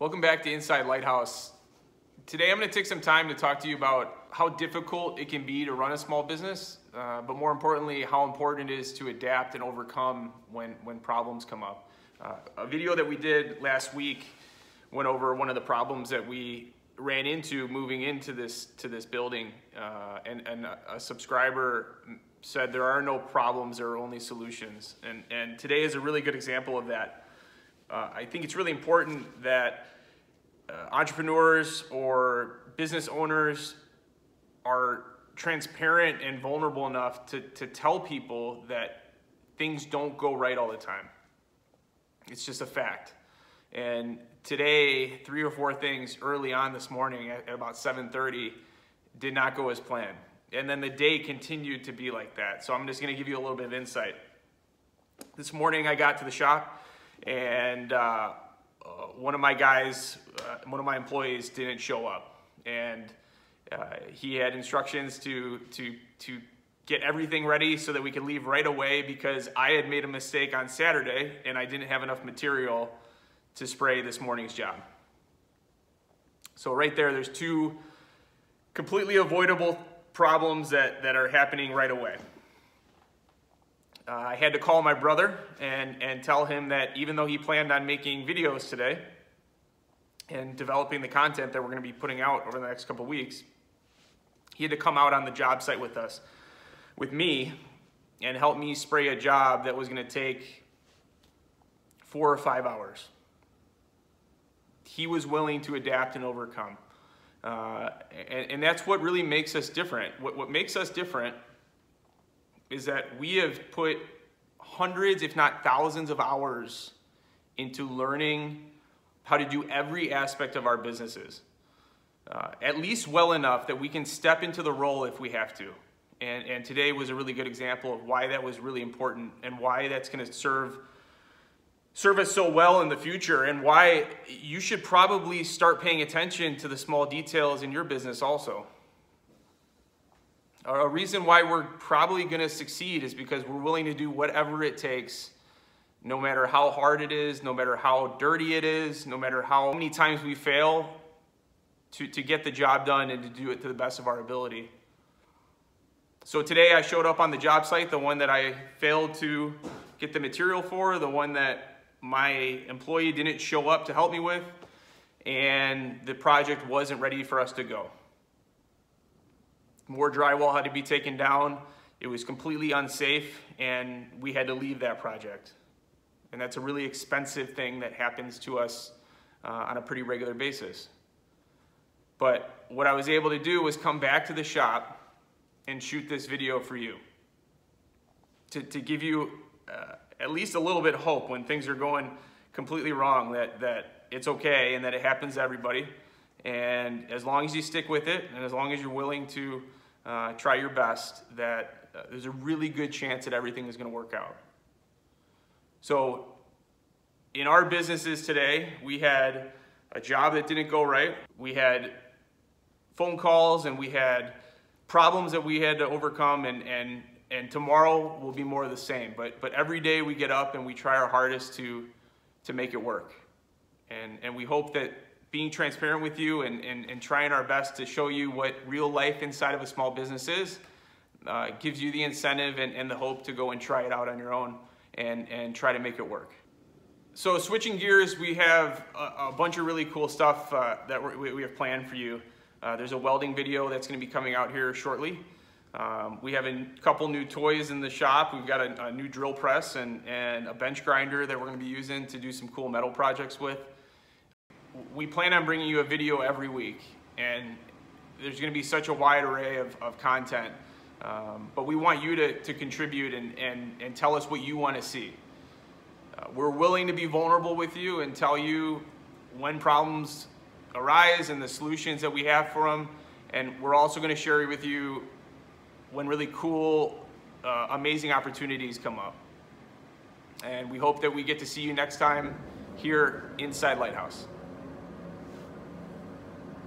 Welcome back to Inside Lighthouse. Today I'm going to take some time to talk to you about how difficult it can be to run a small business, but more importantly, how important it is to adapt and overcome when problems come up. A video that we did last week went over one of the problems that we ran into moving into this building, and a subscriber said there are no problems, there are only solutions. And today is a really good example of that. I think it's really important that entrepreneurs or business owners are transparent and vulnerable enough to tell people that things don't go right all the time. It's just a fact. And today, 3 or 4 things early on this morning at about 7:30 did not go as planned. And then the day continued to be like that. So I'm just gonna give you a little bit of insight. This morning I got to the shop and one of my guys, one of my employees didn't show up. And he had instructions to get everything ready so that we could leave right away because I had made a mistake on Saturday and I didn't have enough material to spray this morning's job. So right there's 2 completely avoidable problems that are happening right away. I had to call my brother and tell him that even though he planned on making videos today and developing the content that we're going to be putting out over the next couple weeks, he had to come out on the job site with me and help me spray a job that was going to take 4 or 5 hours. He was willing to adapt and overcome. And that's what really makes us different. What makes us different is that we have put hundreds, if not thousands of hours into learning how to do every aspect of our businesses, at least well enough that we can step into the role if we have to. And today was a really good example of why that was really important and why that's going to serve us so well in the future, and why you should probably start paying attention to the small details in your business also. A reason why we're probably going to succeed is because we're willing to do whatever it takes, no matter how hard it is, no matter how dirty it is, no matter how many times we fail, to get the job done and to do it to the best of our ability. So today I showed up on the job site, the one that I failed to get the material for, the one that my employee didn't show up to help me with, and the project wasn't ready for us to go. More drywall had to be taken down. It was completely unsafe, and we had to leave that project. And that's a really expensive thing that happens to us on a pretty regular basis. But what I was able to do was come back to the shop and shoot this video for you, to give you at least a little bit of hope when things are going completely wrong, that it's okay and that it happens to everybody. And as long as you stick with it, and as long as you're willing to try your best, that there's a really good chance that everything is going to work out. So in our businesses today, we had a job that didn't go right. We had phone calls and we had problems that we had to overcome, and tomorrow will be more of the same. But every day we get up and we try our hardest to make it work. And we hope that being transparent with you and trying our best to show you what real life inside of a small business is gives you the incentive and the hope to go and try it out on your own and try to make it work. So switching gears, we have a bunch of really cool stuff that we have planned for you. There's a welding video that's going to be coming out here shortly. We have a couple new toys in the shop. We've got a new drill press and a bench grinder that we're going to be using to do some cool metal projects with. We plan on bringing you a video every week, and there's going to be such a wide array of content, but we want you to contribute and tell us what you want to see. We're willing to be vulnerable with you and tell you when problems arise and the solutions that we have for them, and we're also going to share with you when really cool, amazing opportunities come up. And we hope that we get to see you next time here inside Lighthouse.